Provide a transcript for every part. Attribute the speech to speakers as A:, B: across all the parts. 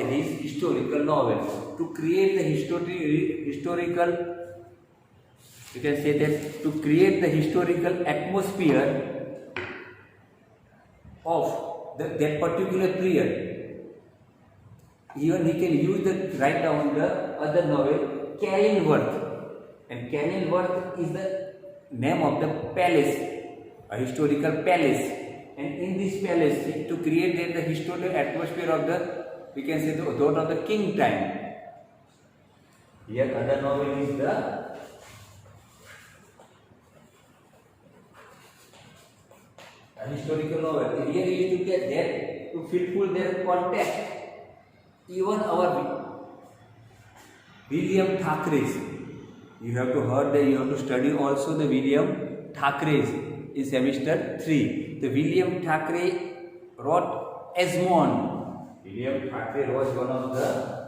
A: his historical novel. To create the historical, you can say that, to create the historical atmosphere of that particular period. Even he can use the write down the other novel Kenilworth, and Kenilworth is the name of the palace, a historical palace, and in this palace to create the historical atmosphere of the, we can say, the thought of the king time. Here other novel is the historical novel. Here you need to get there to fulfill their context. Even our William Thackeray's, you have to heard that, you have to study also the William Thackeray's in semester 3. The William Thackeray wrote Esmond. William Thackeray was one of the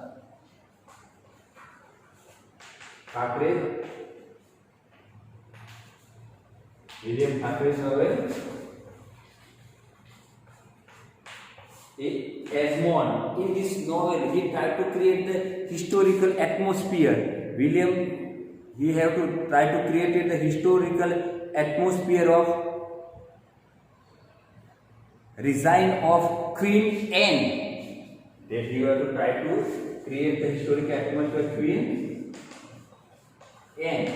A: William Thackeray's novel Esmond. In this novel, he tried to create the historical atmosphere. He have to try to create the historical atmosphere of reign of Queen Anne. That he have to try to create the historical atmosphere of Queen Anne.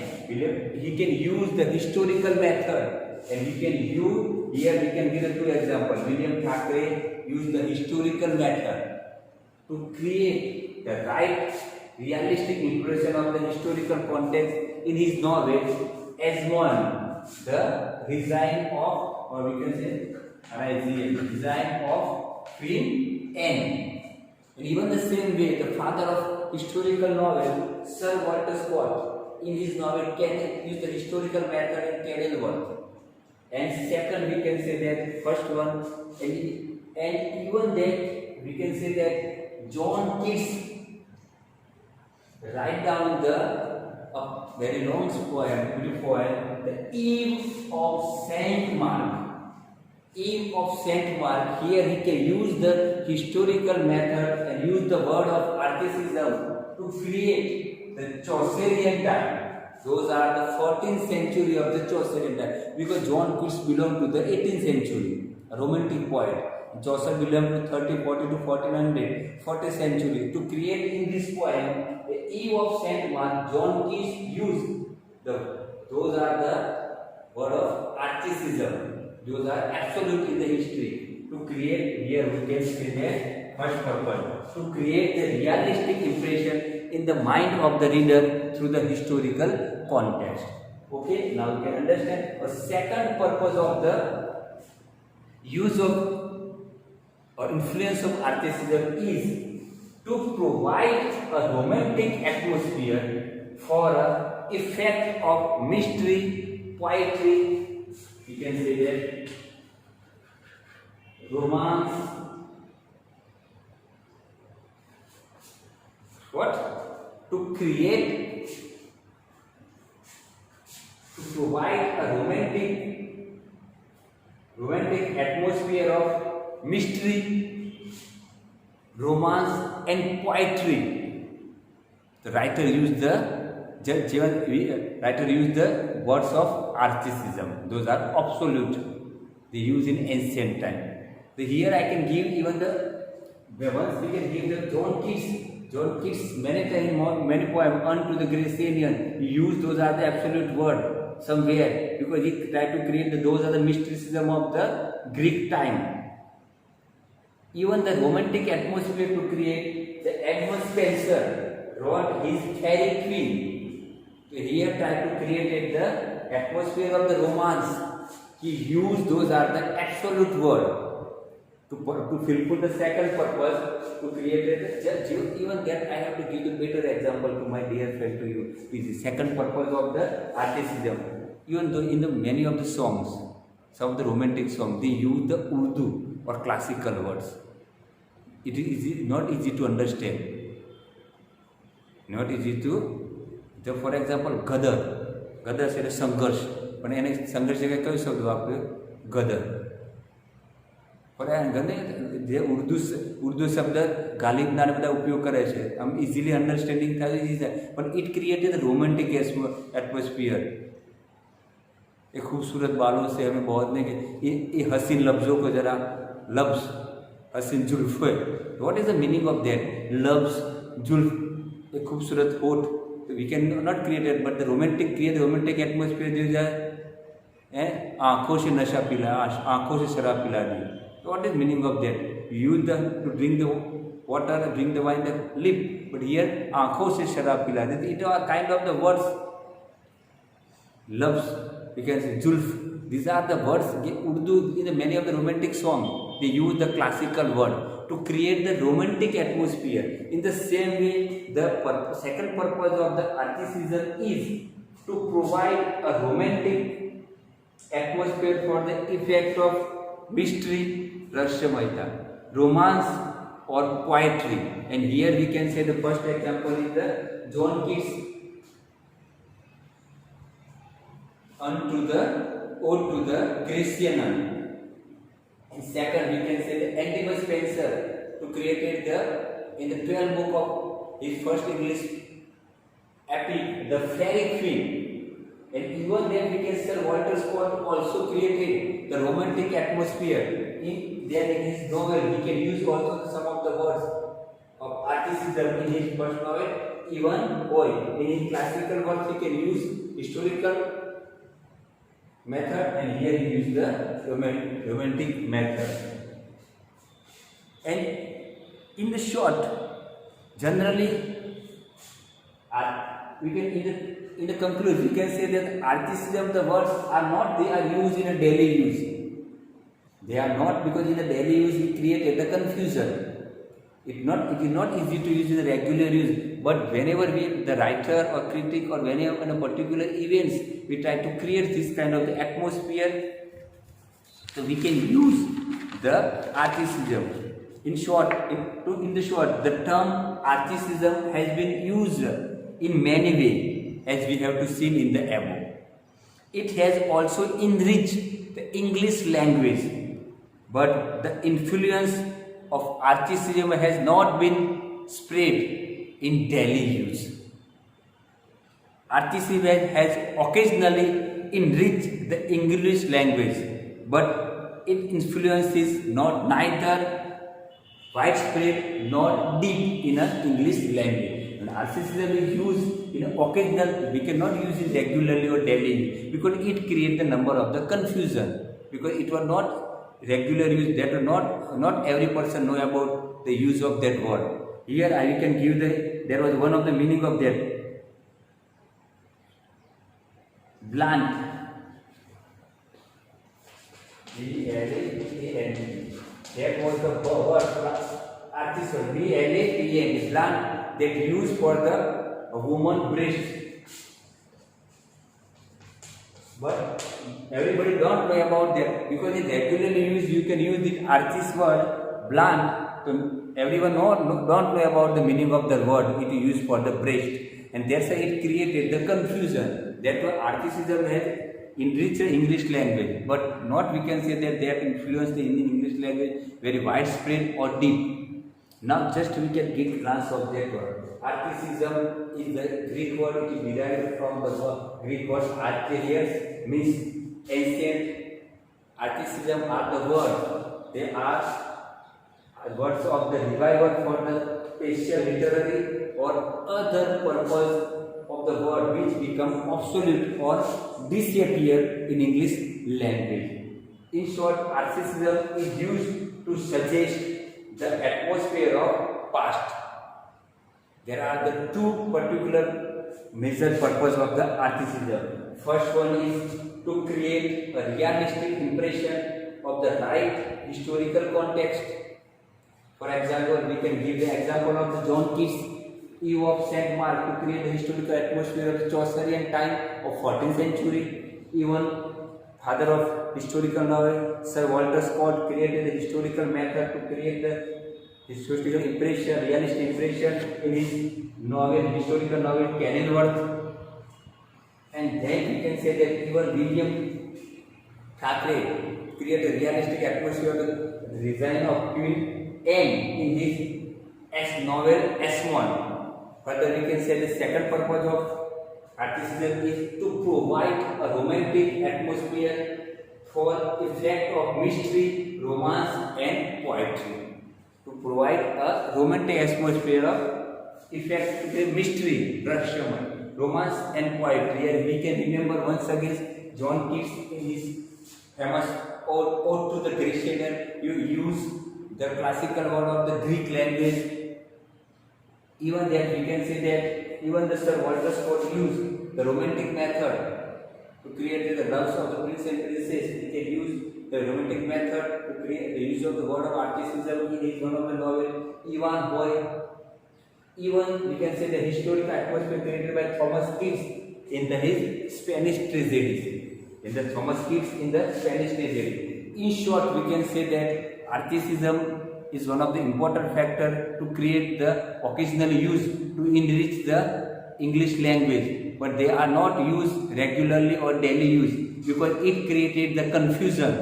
A: He can use the historical method, and he can use, here we can give the two examples. William Thackeray used the historical method to create the right realistic impression of the historical context in his novel Esmond, the reign of, or we can say reign of Queen Anne. And even the same way, the father of historical novel, Sir Walter Scott, in his novel used the historical method in Kenilworth. And second, we can say that first one, and even that we can say that John Keats write down the very long poem, beautiful poem, the Eve of Saint Mark. Eve of Saint Mark. Here he can use the historical method and use the word of artisanship to create the Chaucerian time. Those are the 14th century of the Chaucerian time, because John Keats belonged to the 18th century, a romantic poet. Chaucer belonged to 1340 to 1400, 40th century. To create in this poem the Eve of Saint Mark, John Keats used those are the word of artisanship. Those are absolute in the history. To create, here we can say that first purpose, to create the realistic impression in the mind of the reader through the historical context. Okay, now you can understand. A second purpose of the use of or influence of artisanship is to provide a romantic atmosphere for an effect of mystery, poetry, you can say that romance, to provide a romantic atmosphere of mystery, romance and poetry. The writer used the words of artisanship. Those are absolute. They use in ancient time. So here I can give even once we can give the John Keats. John Keats many poems unto the Grecian. He used those are the absolute word somewhere, because he tried to create those are the mysticism of the Greek time. Even the romantic atmosphere to create, the Edmund Spenser wrote his Faerie Queene. Here tried to create the atmosphere of the romance. He used those are the absolute word to fulfill the second purpose, to create even that I have to give a better example to my dear friend to you. Is the second purpose of the artisanship. Even though in the many of the songs, some of the romantic songs, they use the Urdu or classical words. It is not easy to understand. Not easy to. For example, Gadar. Gadar છે સંઘર્ષ, પણ એને સંઘર્ષ જગ્યાએ કયો શબ્દ વાપર્યો? ગદર. પણ ગમે જે ઉર્દુ શબ્દ ગાલિબના બધા ઉપયોગ કરે છે, આમ ઇઝીલી અંડરસ્ટેન્ડિંગ થાય છે, પણ ઇટ ક્રિએટેડ रोमांटिक एटमॉस्फेयर। एक खूबसूरत बालों से हमें बहुत नहीं कि ये हसीन लफ्ज़ों को जरा लफ्ज़ हसीन जुल्फ है, what is the meaning of that लफ्ज़ जुल्फ, एक खूबसूरत होठ, we can not create it but the romantic atmosphere जो जाए आँखों से नशा पिला, आँखों से शराब पिला दी, what is meaning of that, use the to drink the water, drink the wine, the lip, but here आँखों से शराब पिला देती, it are kind of the words loves, you can say zulf, these are the words Urdu in the many of the romantic song they use the classical word to create the romantic atmosphere। In the same way the second purpose of the articism is to provide a romantic atmosphere for the effect of mystery, rahsyamayata, romance or poetry, and here we can say the first example is the John Keats unto the ode to the Christian nun, and second we can say the Antimus Spencer to created the in the 12th book of his first English epic the Fairy Queen, and even then we can say Walter Scott also created the romantic atmosphere in his novel, he can use also some of the words of articism in his first novel, even boy in his classical works he can use historical method, and here he used the romantic method। And in the short, generally we can in the conclusion we can say that articism, the words are not they are used in a daily use, they are not, because in the daily use we created the confusion, it is not easy to use in the regular use, but whenever the writer or critic or whenever in a particular events we try to create this kind of the atmosphere, so we can use the articism। In short, in the short, the term articism has been used in many ways as we have to see in the above। It has also enriched the English language, but the influence of articism has not been spread in daily use। Articism has occasionally enriched the English language, but its influence is neither widespread nor deep in an English language। And articism is used in an occasional, we cannot use it regularly or daily because it creates the number of the confusion, because it was not regular use, that not every person know about the use of that word। Here I can give there was one of the meaning of that blunt, B-L-A-N-T, that was the word artisan, B-L-A-N-T, blunt, that used for the woman breast, but everybody don't know about that, because in regular use you can use the artist word blunt, so everyone don't know about the meaning of the word it is used for the breast, and that's why it created the confusion, that articism has enriched the English language, but not we can say that they have influenced the Indian English language very widespread or deep। Now just we can get glance of that word। Articism is the Greek word, it is derived from the Greek word arterius, means ancient। Articism are the words, they are words of the revival for the special literary or other purpose of the word which become obsolete or disappear in English language। In short, articism is used to suggest the atmosphere of past। There are the two particular major purpose of the articism। First one is to create a realistic impression of the right historical context। For example, we can give the example of the John Keats Eve of St. Mark to create the historical atmosphere of Chaucerian time of 14th century। Even father of historical novel Sir Walter Scott created the historical method to create the historical impression, realistic impression in his novel, historical novel Kenilworth। And then we can say that even William Thackeray created a realistic atmosphere of resign of Queen Anne in his novel Esmond. Further, we can say the second purpose of artisanal is to provide a romantic atmosphere for effect of mystery, romance, and poetry. To provide a romantic atmosphere of effect to the mystery, Rashomon, romance, and poetry. And we can remember once again John Keats in his famous Ode to the Grecian. You use the classical word of the Greek language. Even that we can say that even the Sir Walter Scott used the romantic method to create the loves of the prince and princess. He can use the romantic method to create the use of the word of artisanal in his one of the novel Ivan Boy. Even we can say the historical atmosphere created by Thomas Keats in his Spanish tragedies. In the Thomas Keats in the Spanish tragedy. In short, we can say that artisanal is one of the important factor to create the occasional use to enrich the English language, but they are not used regularly or daily use because it created the confusion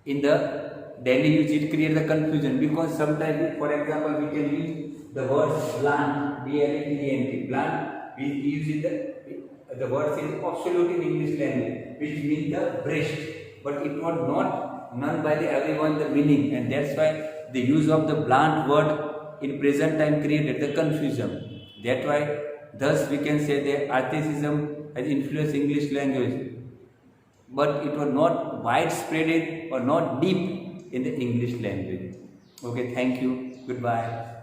A: in the daily use. It created the confusion because sometimes, for example, we can use the word blunt, B-L-E-N-T, blunt. We use it the word is absolute in English language, which means the breast, but it was not known by everyone the meaning, and that's why the use of the blunt word in present time created the confusion. That's why, thus we can say that artisanal has influenced English language, but it was not widespread or not deep in the English language. Okay, thank you. Goodbye.